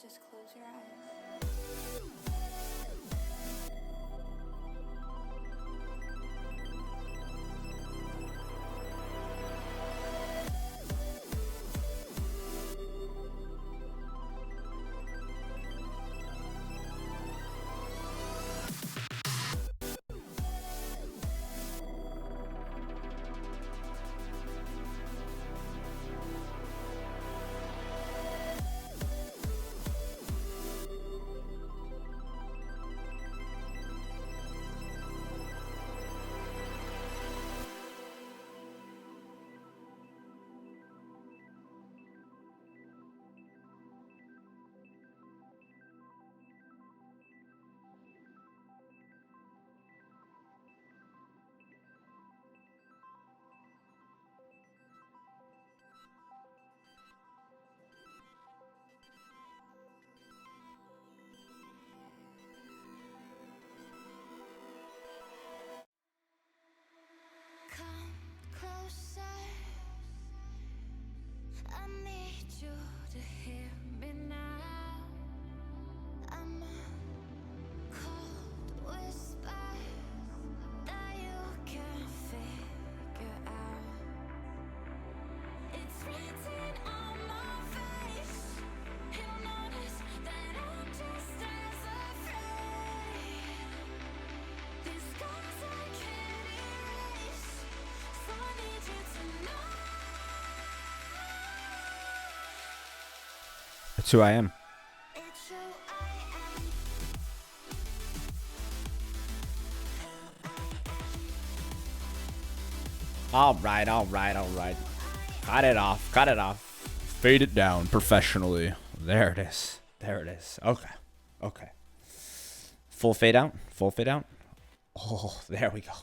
Just close your eyes. Come closer. I need you to hear me now. I'm a cold whisper that you can't figure out. It's written on my face. You'll notice that I'm just as afraid. These scars I can't erase, so I need you to know. That's who I am. It's who I am. All right. Cut it off. Fade it down professionally. There it is. Okay. Full fade out. Oh, there we go.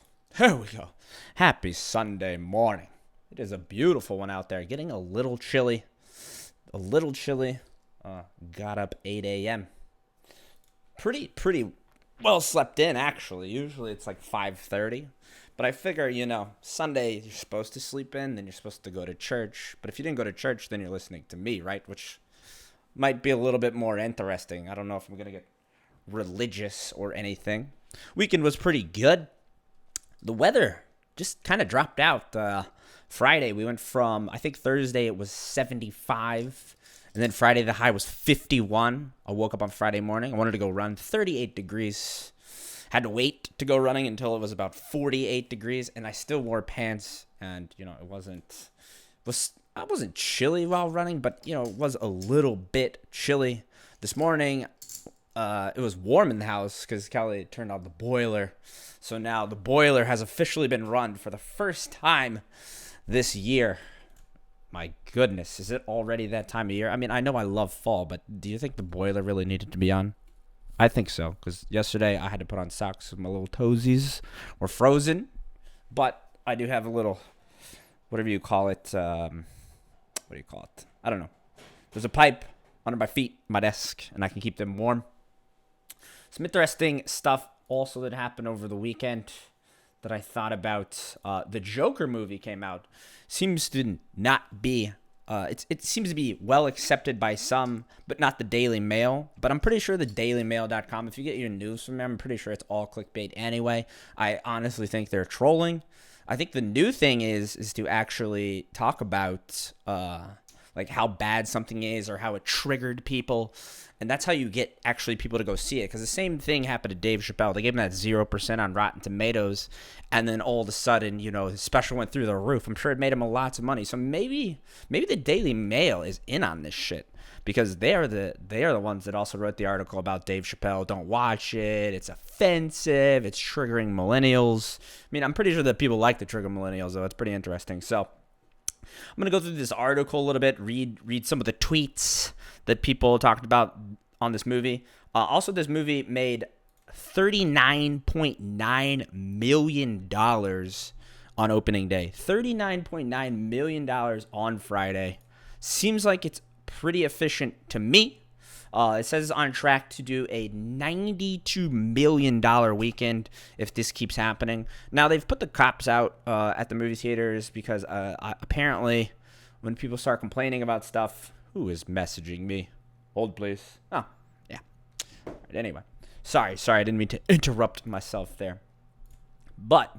Happy Sunday morning. It is a beautiful one out there. Getting a little chilly. Got up 8 a.m. Pretty well slept in, actually. Usually it's like 5:30. But I figure, Sunday you're supposed to sleep in, then you're supposed to go to church. But if you didn't go to church, then you're listening to me, right? Which might be a little bit more interesting. I don't know if I'm going to get religious or anything. Weekend was pretty good. The weather just kind of dropped out. Friday, we went from, I think Thursday it was 75. And then Friday, the high was 51. I woke up on Friday morning. I wanted to go run 38 degrees. Had to wait to go running until it was about 48 degrees. And I still wore pants. And, I wasn't chilly while running, but, it was a little bit chilly. This morning, it was warm in the house because Kelly turned on the boiler. So now the boiler has officially been run for the first time this year. My goodness, is it already that time of year? I mean, I know I love fall, but do you think the boiler really needed to be on? I think so, because yesterday I had to put on socks because my little toesies were frozen. But I do have a little, whatever you call it, what do you call it? I don't know. There's a pipe under my feet, my desk, and I can keep them warm. Some interesting stuff also that happened over the weekend that I thought about. The Joker movie came out. Seems to not be, it seems to be well accepted by some, but not the Daily Mail. But I'm pretty sure the dailymail.com, if you get your news from them, I'm pretty sure it's all clickbait anyway. I honestly think they're trolling. I think the new thing is to actually talk about like how bad something is or how it triggered people. And that's how you get actually people to go see it. Because the same thing happened to Dave Chappelle. They gave him that 0% on Rotten Tomatoes. And then all of a sudden, his special went through the roof. I'm sure it made him lots of money. So maybe the Daily Mail is in on this shit. Because they are the ones that also wrote the article about Dave Chappelle. Don't watch it. It's offensive. It's triggering millennials. I mean, I'm pretty sure that people like to trigger millennials, though. It's pretty interesting. So I'm going to go through this article a little bit, read some of the tweets that people talked about on this movie. Also, this movie made $39.9 million on opening day. $39.9 million on Friday. Seems like it's pretty efficient to me. It says it's on track to do a $92 million weekend if this keeps happening. Now, they've put the cops out at the movie theaters because apparently when people start complaining about stuff, who is messaging me? Hold, please. Oh, yeah. All right, anyway. Sorry, I didn't mean to interrupt myself there. But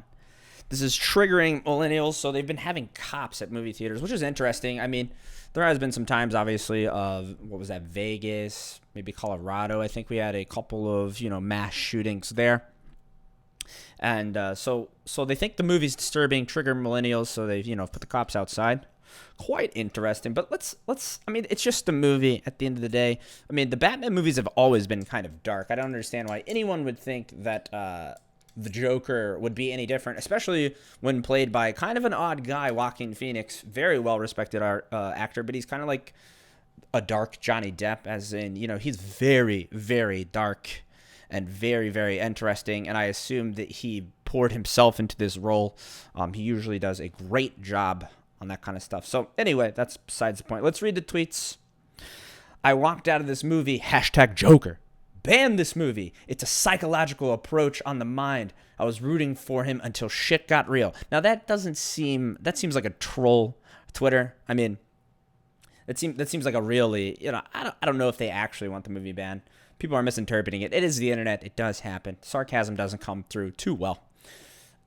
this is triggering millennials, so they've been having cops at movie theaters, which is interesting. I mean, there has been some times, obviously, of, what was that, Vegas, maybe Colorado. I think we had a couple of, mass shootings there. And so they think the movie's disturbing, trigger millennials, so they've, put the cops outside. Quite interesting. But let's I mean, it's just a movie at the end of the day. I mean, the Batman movies have always been kind of dark. I don't understand why anyone would think that the Joker would be any different, especially when played by kind of an odd guy, Joaquin Phoenix, very well-respected actor, but he's kind of like a dark Johnny Depp, as in, he's very, very dark and very, very interesting, and I assume that he poured himself into this role. He usually does a great job on that kind of stuff. So anyway, that's besides the point. Let's read the tweets. I walked out of this movie, #Joker. Ban this movie. It's a psychological approach on the mind. I was rooting for him until shit got real. Now that seems like a troll Twitter. I mean, that seems like a really, I don't know if they actually want the movie banned. People are misinterpreting it. It is the internet. It does happen. Sarcasm doesn't come through too well.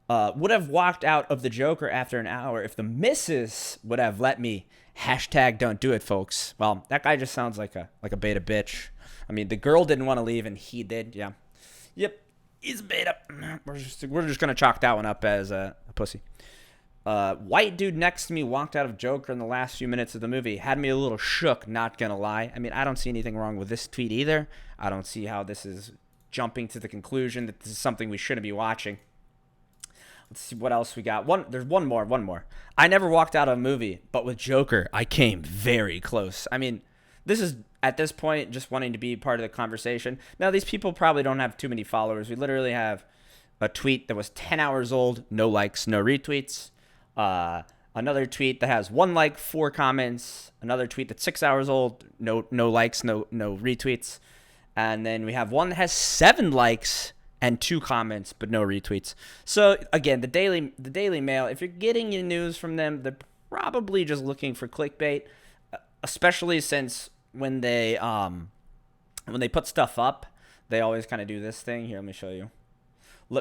Would have walked out of the Joker after an hour if the missus would have let me. #don't do it, folks. Well, that guy just sounds like a beta bitch. I mean, the girl didn't want to leave, and he did. Yeah. Yep. He's a beta. We're just gonna chalk that one up as a pussy. White dude next to me walked out of Joker in the last few minutes of the movie. Had me a little shook, not gonna lie. I mean, I don't see anything wrong with this tweet either. I don't see how this is jumping to the conclusion that this is something we shouldn't be watching. Let's see what else we got. There's one more. I never walked out of a movie, but with Joker, I came very close. I mean, this is, at this point, just wanting to be part of the conversation. Now, these people probably don't have too many followers. We literally have a tweet that was 10 hours old, no likes, no retweets. Another tweet that has 1 like, 4 comments. Another tweet that's 6 hours old, no likes, no retweets. And then we have one that has 7 likes and 2 comments, but no retweets. So again, the Daily Mail, if you're getting your news from them, they're probably just looking for clickbait, especially since when they put stuff up, they always kind of do this thing. Here, let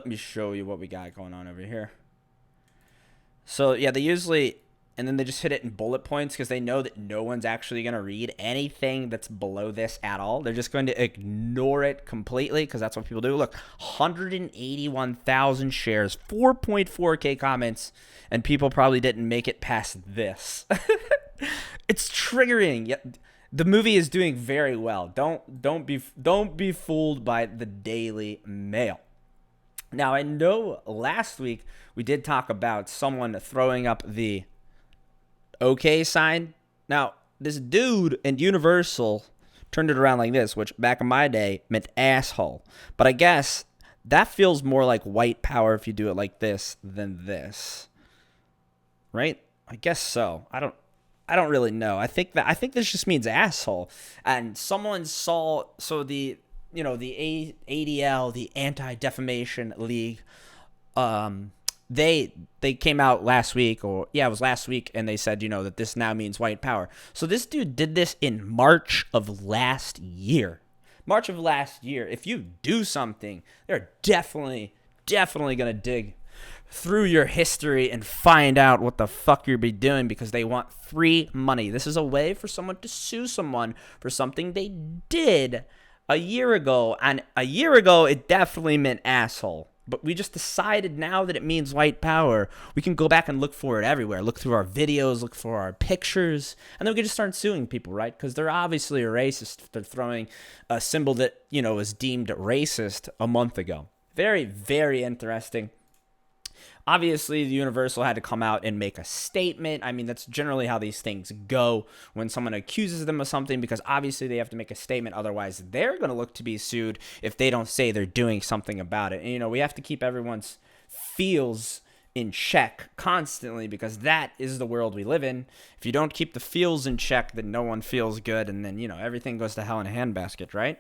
me show you what we got going on over here. So yeah, they usually, and then they just hit it in bullet points because they know that no one's actually going to read anything that's below this at all. They're just going to ignore it completely because that's what people do. Look, 181,000 shares, 4.4K comments, and people probably didn't make it past this. It's triggering. Yeah, the movie is doing very well. Don't be fooled by the Daily Mail. Now, I know last week we did talk about someone throwing up the OK sign. Now, this dude in Universal turned it around like this, which back in my day meant asshole. But I guess that feels more like white power if you do it like this than this. Right? I guess so. I don't really know. I think this just means asshole. And someone saw, so the ADL, the Anti-Defamation League, they came out last week, it was last week, and they said, that this now means white power. So this dude did this in March of last year. If you do something, they're definitely going to dig through your history and find out what the fuck you're be doing because they want free money. This is a way for someone to sue someone for something they did a year ago, and a year ago it definitely meant asshole. But we just decided now that it means white power, we can go back and look for it everywhere. Look through our videos, look for our pictures, and then we can just start suing people, right? Because they're obviously a racist. They're throwing a symbol that, was deemed racist a month ago. Very, very interesting. Obviously, the Universal had to come out and make a statement. I mean, that's generally how these things go when someone accuses them of something, because obviously they have to make a statement. Otherwise, they're going to look to be sued if they don't say they're doing something about it. And, we have to keep everyone's feels in check constantly because that is the world we live in. If you don't keep the feels in check, then no one feels good. And then, everything goes to hell in a handbasket, right?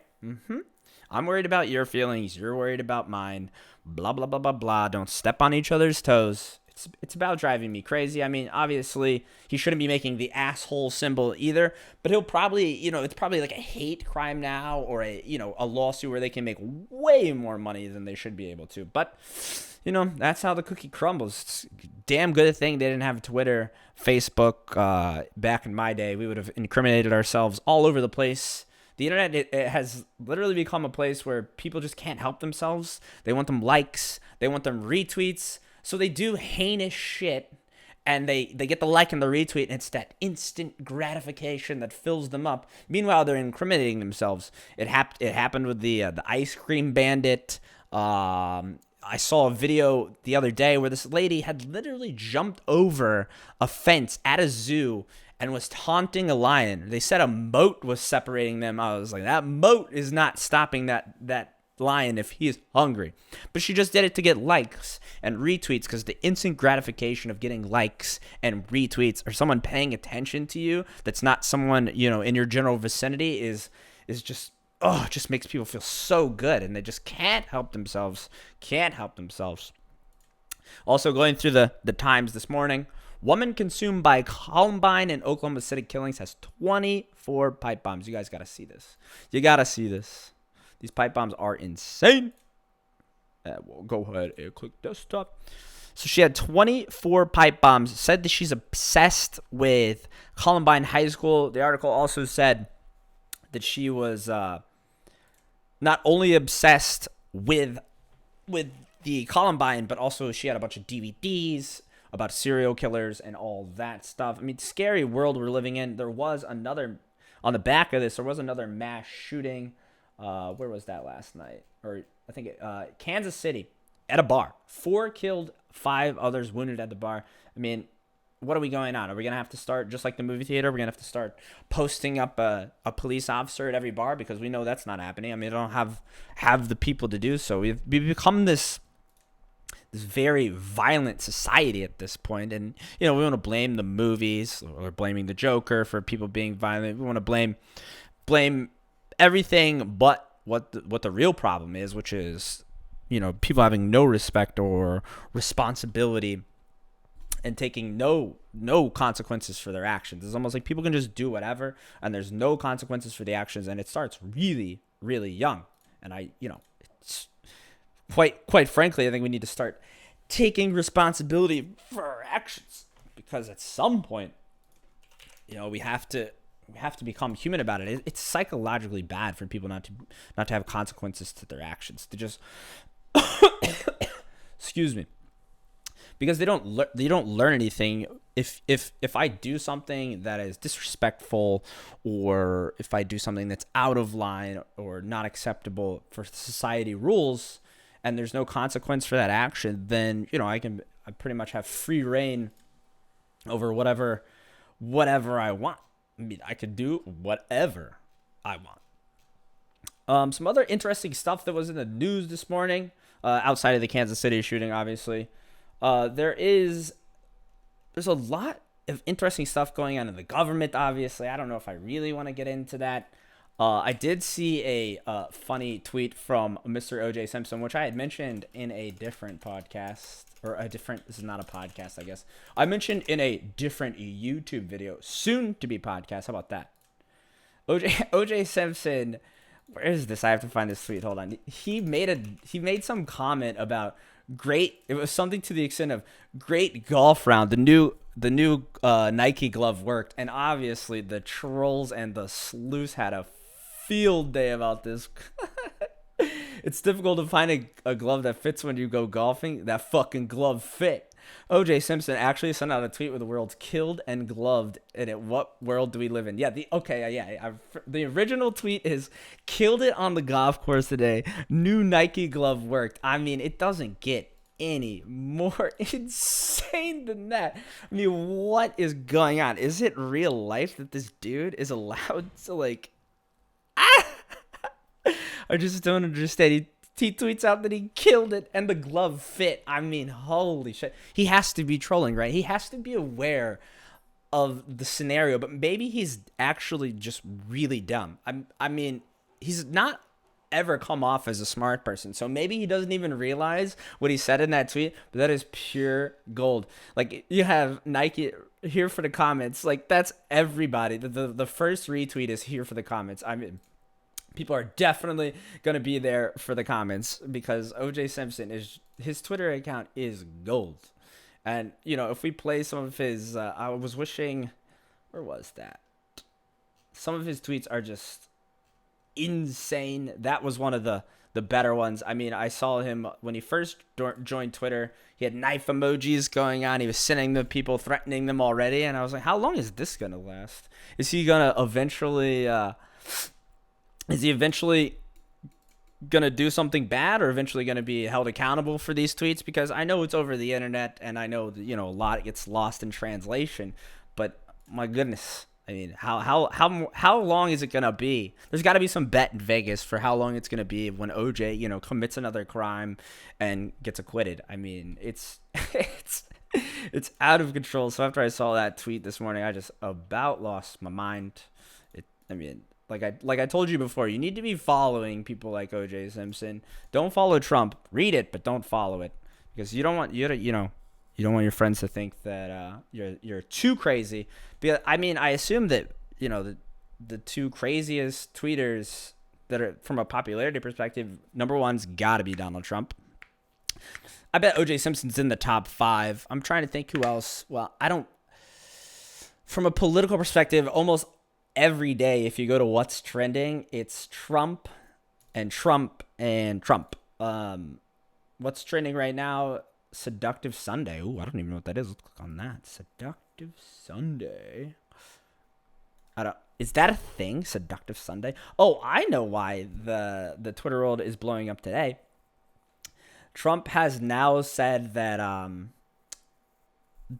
I'm worried about your feelings. You're worried about mine. Blah, blah, blah, blah, blah. Don't step on each other's toes. It's about driving me crazy. I mean, obviously, he shouldn't be making the asshole symbol either, but he'll probably, it's probably like a hate crime now, or a lawsuit where they can make way more money than they should be able to. But, that's how the cookie crumbles. It's a damn good thing they didn't have Twitter, Facebook. Back in my day, we would have incriminated ourselves all over the place. The internet, it has literally become a place where people just can't help themselves. They want them likes. They want them retweets. So they do heinous shit, and they get the like and the retweet, and it's that instant gratification that fills them up. Meanwhile, they're incriminating themselves. It happened with the ice cream bandit. I saw a video the other day where this lady had literally jumped over a fence at a zoo and was taunting a lion. They said a moat was separating them. I was like, that moat is not stopping that lion if he is hungry. But she just did it to get likes and retweets, because the instant gratification of getting likes and retweets, or someone paying attention to you that's not someone, in your general vicinity, is just, it just makes people feel so good, and they just can't help themselves. Also, going through the Times this morning, woman consumed by Columbine and Oklahoma City killings has 24 pipe bombs. You guys got to see this. These pipe bombs are insane. We'll go ahead and click desktop. So she had 24 pipe bombs, said that she's obsessed with Columbine High School. The article also said that she was not only obsessed with the Columbine, but also she had a bunch of DVDs about serial killers and all that stuff. I mean, scary world we're living in. There was another, on the back of this, there was another mass shooting. Where was that last night? Or I think Kansas City, at a bar. 4 killed, 5 others wounded at the bar. I mean, what are we going on? Are we going to have to start, just like the movie theater, we're going to have to start posting up a police officer at every bar? Because we know that's not happening. I mean, I don't have the people to do so. We've become this very violent society at this point. And, we want to blame the movies, or blaming the Joker for people being violent. We want to blame everything but what the real problem is, which is, people having no respect or responsibility and taking no consequences for their actions. It's almost like people can just do whatever, and there's no consequences for the actions, and it starts really, really young. And it's quite frankly, I think we need to start taking responsibility for our actions, because at some point, we have to become human about it. It's psychologically bad for people not to have consequences to their actions, to just excuse me, because they don't learn anything. If I do something that is disrespectful, or if I do something that's out of line or not acceptable for society rules, and there's no consequence for that action, then I pretty much have free reign over whatever I want. I mean, I could do whatever I want. Some other interesting stuff that was in the news this morning, outside of the Kansas City shooting, obviously. There's a lot of interesting stuff going on in the government, obviously. I don't know if I really want to get into that. I did see a funny tweet from Mr. O.J. Simpson, which I had mentioned in a different podcast, this is not a podcast, I guess. I mentioned in a different YouTube video, soon to be podcast. How about that? O.J. Simpson, where is this? I have to find this tweet. Hold on. He made some comment about it was something to the extent of great golf round. The new Nike glove worked, and obviously the trolls and the sleuths had a field day about this. It's difficult to find a glove that fits when you go golfing. That fucking glove fit. O.J. Simpson actually sent out a tweet with the words "killed and gloved." And what world do we live in? Yeah, the original tweet is "killed it on the golf course today. New Nike glove worked." I mean, it doesn't get any more insane than that. I mean, what is going on? Is it real life that this dude is allowed to I just don't understand. He tweets out that he killed it and the glove fit. I mean, holy shit. He has to be trolling, right? He has to be aware of the scenario, but maybe he's actually just really dumb. I mean, he's not ever come off as a smart person. So maybe he doesn't even realize what he said in that tweet, but that is pure gold. Like, you have Nike here for the comments. Like, that's everybody. The first retweet is here for the comments. I mean, people are definitely going to be there for the comments because OJ Simpson his Twitter account is gold. And, you know, if we play some of his, I was wishing, where was that? Some of his tweets are just insane. That was one of the better ones. I mean, I saw him when he first joined Twitter. He had knife emojis going on. He was sending the people, threatening them already. And I was like, how long is this going to last? Is he going to eventually, gonna do something bad, or eventually gonna be held accountable for these tweets? Because I know it's over the internet, and I know that, you know, a lot gets lost in translation. But my goodness, I mean, how long is it gonna be? There's got to be some bet in Vegas for how long it's gonna be when OJ, you know, commits another crime and gets acquitted. I mean, it's it's out of control. So after I saw that tweet this morning, I just about lost my mind. Like I told you before, you need to be following people like OJ Simpson. Don't follow Trump. Read it, but don't follow it, because you don't want you don't want your friends to think that you're too crazy. Because, I mean, I assume that, you know, the two craziest tweeters that are from a popularity perspective, number one's got to be Donald Trump. I bet OJ Simpson's in the top 5. I'm trying to think who else. Well, I don't. From a political perspective, almost every day, if you go to what's trending, it's Trump and Trump and Trump. What's trending right now? Seductive Sunday. Ooh, I don't even know what that is. Let's click on that. Seductive Sunday. Is that a thing? Seductive Sunday? Oh, I know why the Twitter world is blowing up today. Trump has now said that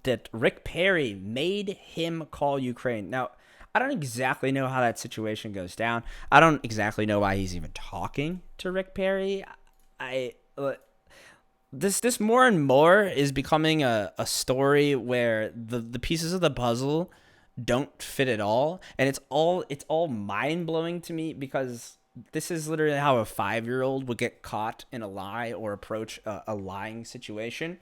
that Rick Perry made him call Ukraine. Now, I don't exactly know how that situation goes down. I don't exactly know why he's even talking to Rick Perry. This more and more is becoming a story where the pieces of the puzzle don't fit at all, and it's all mind blowing to me, because this is literally how a 5-year-old would get caught in a lie or approach a lying situation.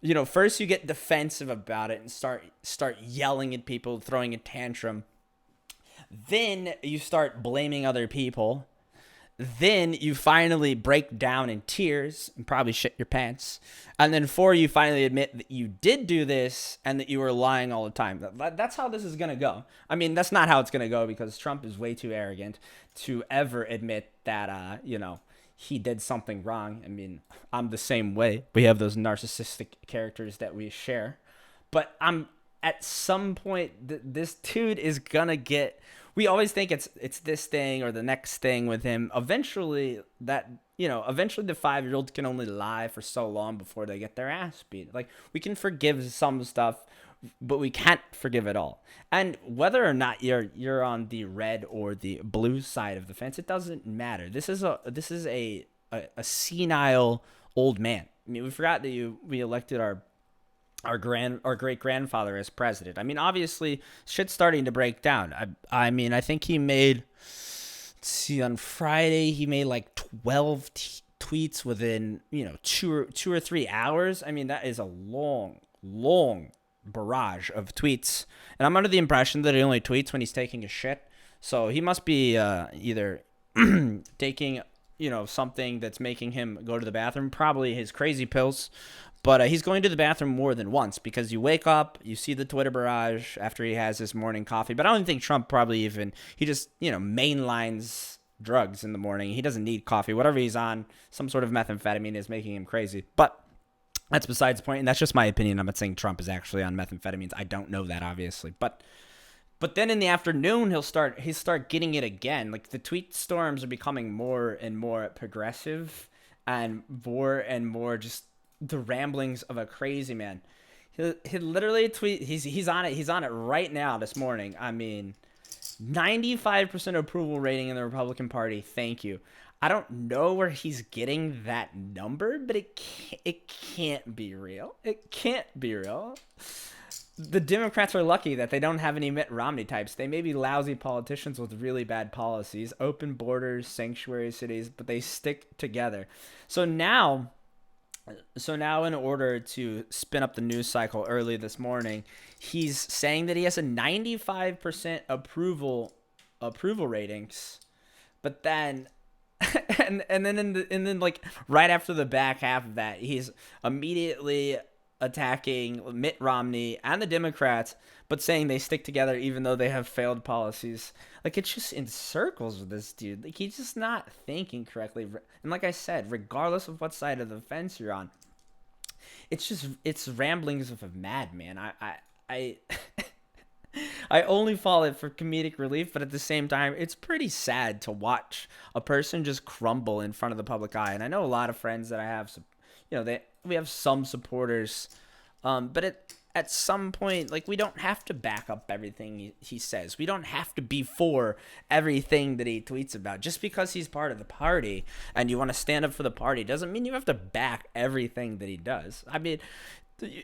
You know, first you get defensive about it and start yelling at people, throwing a tantrum. Then you start blaming other people. Then you finally break down in tears and probably shit your pants. And then 4, you finally admit that you did do this and that you were lying all the time. That's how this is going to go. I mean, that's not how it's going to go, because Trump is way too arrogant to ever admit that, he did something wrong. I mean, I'm the same way. We have those narcissistic characters that we share. But at some point, this dude is going to get... We always think it's this thing or the next thing with him. Eventually, the 5-year-olds can only lie for so long before they get their ass beat. Like, we can forgive some stuff, but we can't forgive it all. And whether or not you're on the red or the blue side of the fence, it doesn't matter. This is a senile old man. I mean, we forgot that we elected our great grandfather as president. I mean, obviously, shit's starting to break down. I mean, I think he made, let's see, on Friday he made like 12 tweets within 2 or 3 hours. I mean, that is a long barrage of tweets. And I'm under the impression that he only tweets when he's taking a shit. So he must be either taking something that's making him go to the bathroom, probably his crazy pills. But he's going to the bathroom more than once, because you wake up, you see the Twitter barrage after he has his morning coffee. But I don't think Trump he just, mainlines drugs in the morning. He doesn't need coffee. Whatever he's on, some sort of methamphetamine is making him crazy. But that's besides the point, and that's just my opinion. I'm not saying Trump is actually on methamphetamines. I don't know that, obviously. But then in the afternoon, he'll start getting it again. Like, the tweet storms are becoming more and more progressive and more just the ramblings of a crazy man. He literally tweet. He's on it. He's on it right now this morning. I mean, 95% approval rating in the Republican Party. Thank you. I don't know where he's getting that number, but it can't be real. It can't be real. the Democrats are lucky that they don't have any Mitt Romney types. They may be lousy politicians with really bad policies, open borders, sanctuary cities, but they stick together. So now, in order to spin up the news cycle early this morning, he's saying that he has a 95% approval ratings, but then and then like right after the back half of that, he's immediately attacking Mitt Romney and the Democrats, but saying they stick together even though they have failed policies. Like, it's just in circles with this dude. Like, he's just not thinking correctly. And like I said, regardless of what side of the fence you're on, it's ramblings of a madman. I I only follow it for comedic relief, but at the same time, it's pretty sad to watch a person just crumble in front of the public eye. And I know a lot of friends that I have, we have some supporters, but at some point, like, we don't have to back up everything he says. We don't have to be for everything that he tweets about. Just because he's part of the party and you want to stand up for the party doesn't mean you have to back everything that he does. I mean,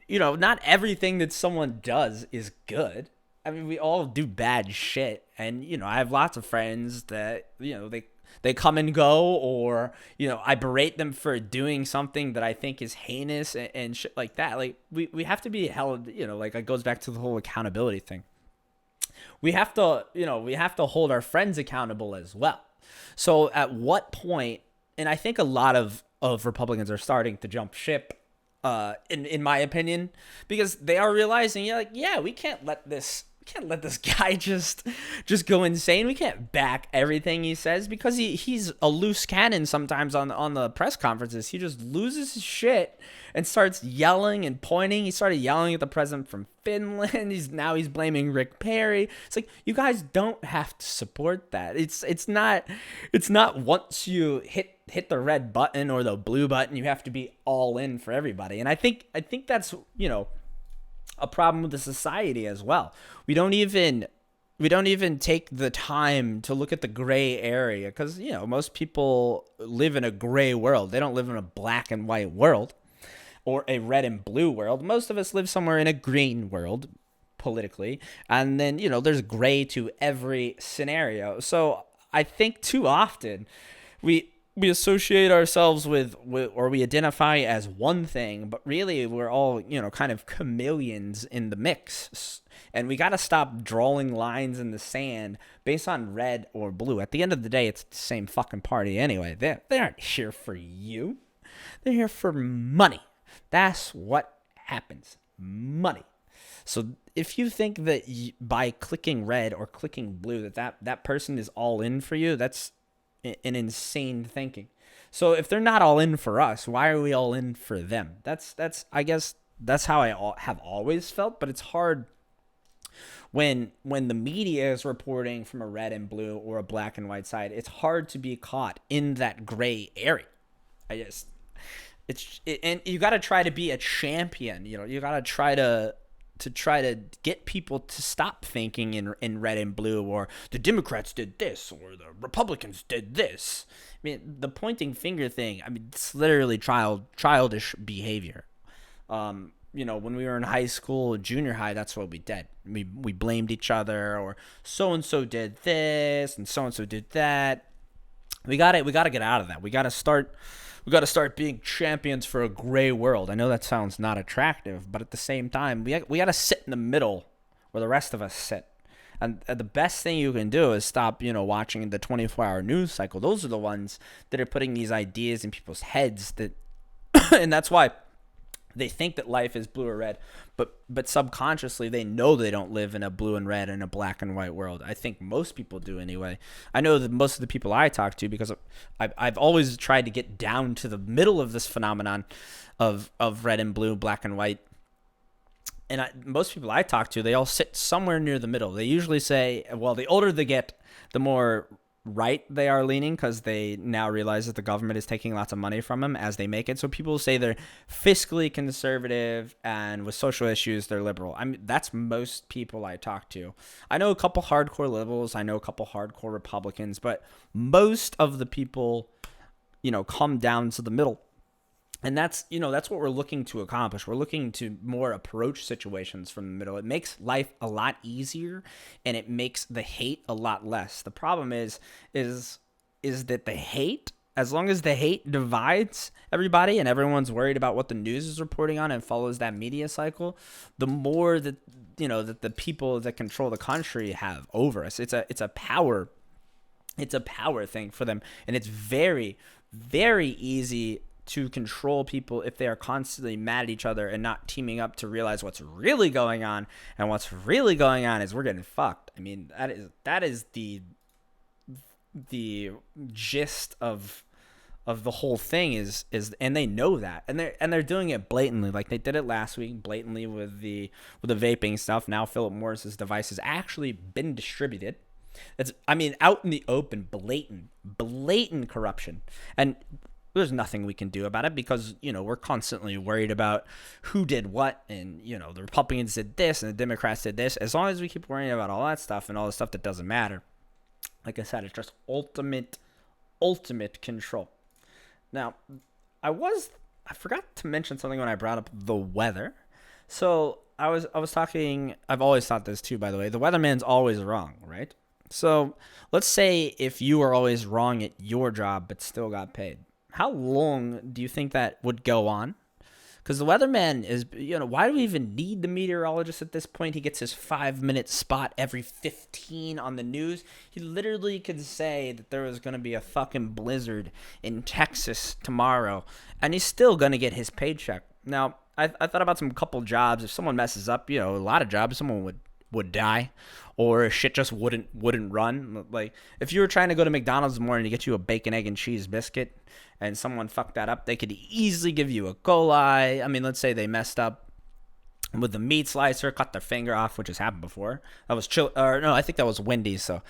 not everything that someone does is good. I mean, we all do bad shit, and I have lots of friends that they come and go, or I berate them for doing something that I think is heinous and shit like that. Like, we have to be held, like, it goes back to the whole accountability thing. We have to hold our friends accountable as well. So at what point, and I think a lot of Republicans are starting to jump ship, in my opinion, because they are realizing, we can't let this guy just go insane. We can't back everything he says, because he's a loose cannon sometimes on the press conferences. He just loses his shit and starts yelling and pointing. He started yelling at the president from Finland. He's blaming Rick Perry. It's like, you guys don't have to support that. It's not once you hit the red button or the blue button, you have to be all in for everybody. And I think that's a problem with the society as well. We don't even take the time to look at the gray area, because most people live in a gray world. They don't live in a black and white world or a red and blue world. Most of us live somewhere in a green world politically, and then there's gray to every scenario. So I think too often we associate ourselves with or we identify as one thing, but really we're all, kind of chameleons in the mix. And we got to stop drawing lines in the sand based on red or blue. At the end of the day, it's the same fucking party anyway. They aren't here for you. They're here for money. That's what happens. Money. So if you think that by clicking red or clicking blue that person is all in for you, that's an insane thinking. So if they're not all in for us, why are we all in for them? That's I guess that's how I have always felt, but it's hard when the media is reporting from a red and blue or a black and white side. It's hard to be caught in that gray area. And you got to try to be a champion. You got to try to get people to stop thinking in red and blue, or the Democrats did this, or the Republicans did this. I mean, the pointing finger thing, it's literally childish behavior. When we were in high school, junior high, that's what we did. We blamed each other, or so-and-so did this, and so-and-so did that. We got to get out of that. We got to start being champions for a gray world. I know that sounds not attractive, but at the same time, we got to sit in the middle where the rest of us sit. And the best thing you can do is stop, watching the 24-hour news cycle. Those are the ones that are putting these ideas in people's heads and that's why they think that life is blue or red, but subconsciously they know they don't live in a blue and red and a black and white world. I think most people do anyway. I know that most of the people I talk to, because I've always tried to get down to the middle of this phenomenon of red and blue, black and white. And most people I talk to, they all sit somewhere near the middle. They usually say, well, the older they get, the more right they are leaning, because they now realize that the government is taking lots of money from them as they make it. So people say they're fiscally conservative, and with social issues they're liberal. That's most people I talk to. I know a couple hardcore liberals, I know a couple hardcore Republicans, but most of the people come down to the middle. And that's what we're looking to accomplish. We're looking to more approach situations from the middle. It makes life a lot easier, and it makes the hate a lot less. The problem is that the hate, as long as the hate divides everybody and everyone's worried about what the news is reporting on and follows that media cycle, the more that that the people that control the country have over us. It's a power thing for them, and it's very, very easy to control people if they are constantly mad at each other and not teaming up to realize what's really going on. And what's really going on is we're getting fucked. I mean, that is the gist of the whole thing is, and they know that, and they're doing it blatantly, like they did it last week blatantly with the vaping stuff. Now Philip Morris's device has actually been distributed. It's, I mean, out in the open, blatant corruption, and there's nothing we can do about it because we're constantly worried about who did what, and the Republicans did this and the Democrats did this. As long as we keep worrying about all that stuff and all the stuff that doesn't matter, like I said, it's just ultimate control. Now, I forgot to mention something when I brought up the weather. So I was talking. I've always thought this too, by the way. The weatherman's always wrong, right? So let's say if you were always wrong at your job but still got paid, how long do you think that would go on? Because the weatherman is, why do we even need the meteorologist at this point? He gets his 5-minute spot every 15 on the news. He literally could say that there was going to be a fucking blizzard in Texas tomorrow, and he's still going to get his paycheck. Now, I thought about some couple jobs. If someone messes up, a lot of jobs, someone would die, or shit just wouldn't run. Like if you were trying to go to McDonald's in the morning to get you a bacon, egg, and cheese biscuit, and someone fucked that up, they could easily give you a coli. I mean, let's say they messed up with the meat slicer, cut their finger off, which has happened before. That was I think that was Wendy's. So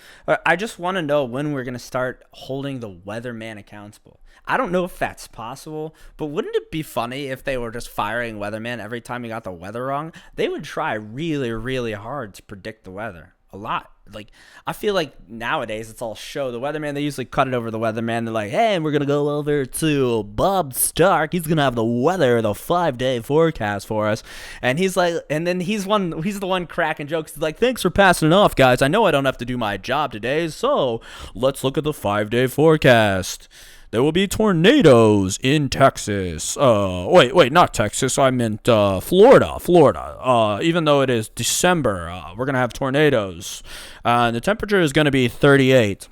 I just want to know when we're gonna start holding the weatherman accountable. I don't know if that's possible, but wouldn't it be funny if they were just firing weatherman every time he got the weather wrong? They would try really, really hard to predict the weather. A lot. Like, I feel like nowadays it's all show. The weatherman, they usually cut it over the weatherman. They're like, hey, we're going to go over to Bob Stark. He's going to have the 5-day forecast for us. And he's like, and then he's the one cracking jokes. He's like, thanks for passing it off, guys. I know I don't have to do my job today, so let's look at the 5-day forecast. There will be tornadoes in Texas. Wait, not Texas. I meant Florida. Even though it is December, we're going to have tornadoes. The temperature is going to be 38.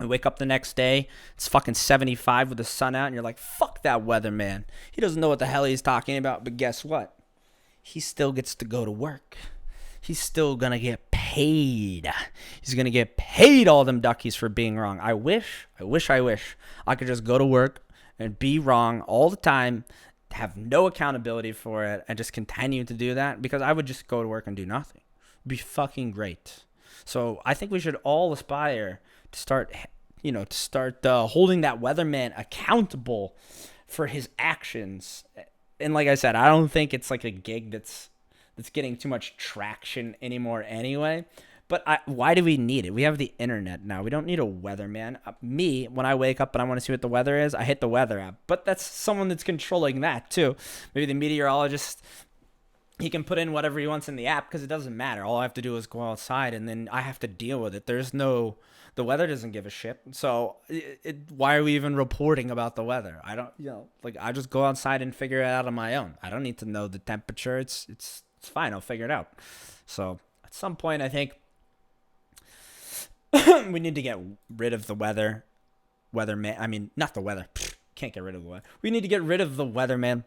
We wake up the next day, it's fucking 75 with the sun out, and you're like, fuck that weatherman. He doesn't know what the hell he's talking about, but guess what? He still gets to go to work. He's still going to get paid. He's going to get paid all them duckies for being wrong. I wish I could just go to work and be wrong all the time, have no accountability for it, and just continue to do that, because I would just go to work and do nothing. It'd be fucking great. So I think we should all aspire to start holding that weatherman accountable for his actions. And like I said, I don't think it's like a gig that's getting too much traction anymore anyway. But why do we need it? We have the internet now. We don't need a weatherman. Me, when I wake up and I want to see what the weather is, I hit the weather app. But that's someone that's controlling that too. Maybe the meteorologist, he can put in whatever he wants in the app because it doesn't matter. All I have to do is go outside, and then I have to deal with it. The weather doesn't give a shit. So why are we even reporting about the weather? I don't, I just go outside and figure it out on my own. I don't need to know the temperature. It's fine. I'll figure it out. So at some point, I think we need to get rid of the weatherman. I mean, not the weather. Can't get rid of the weather. We need to get rid of the weatherman.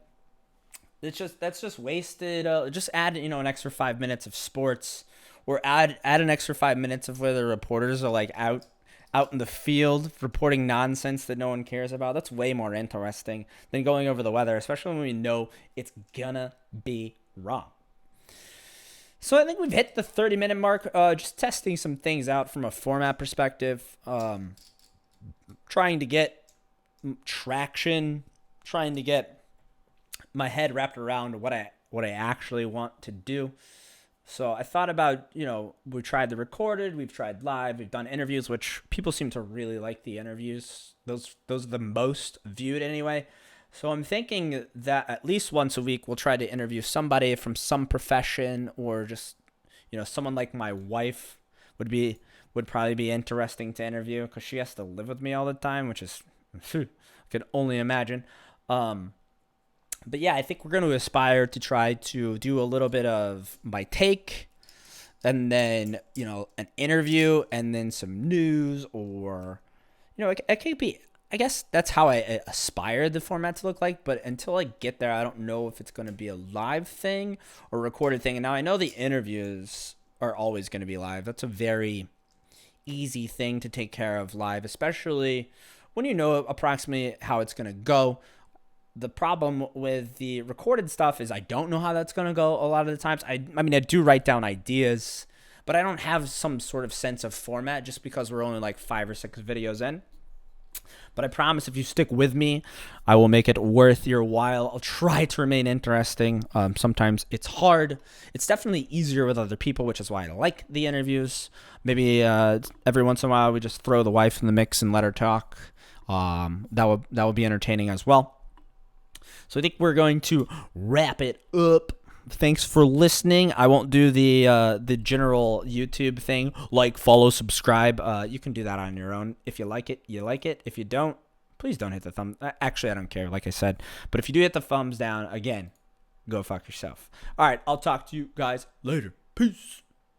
That's just wasted. Just add an extra 5 minutes of sports, or add an extra 5 minutes of where the reporters are like out in the field reporting nonsense that no one cares about. That's way more interesting than going over the weather, especially when we know it's gonna be wrong. So I think we've hit the 30-minute mark. Just testing some things out from a format perspective. Trying to get traction. Trying to get my head wrapped around what I actually want to do. So I thought about, we tried the recorded, we've tried live, we've done interviews, which people seem to really like the interviews. Those are the most viewed anyway. So I'm thinking that at least once a week we'll try to interview somebody from some profession, or just someone like my wife would be would probably be interesting to interview because she has to live with me all the time, which is I could only imagine. Um, but yeah, I think we're going to aspire to try to do a little bit of my take, and then an interview, and then some news, or it could be. I guess that's how I aspire the format to look like. But until I get there, I don't know if it's going to be a live thing or a recorded thing. And now I know the interviews are always going to be live. That's a very easy thing to take care of live, especially when you know approximately how it's going to go. The problem with the recorded stuff is I don't know how that's going to go a lot of the times. I mean, I do write down ideas, but I don't have some sort of sense of format just because we're only like 5 or 6 videos in. But I promise if you stick with me, I will make it worth your while. I'll try to remain interesting. Sometimes it's hard. It's definitely easier with other people, which is why I like the interviews. Maybe every once in a while we just throw the wife in the mix and let her talk. That would be entertaining as well. So I think we're going to wrap it up. Thanks for listening. I won't do the general YouTube thing, like, follow, subscribe. You can do that on your own. If you like it, you like it. If you don't, please don't hit the thumb. Actually, I don't care, like I said. But if you do hit the thumbs down, again, go fuck yourself. All right, I'll talk to you guys later. Peace.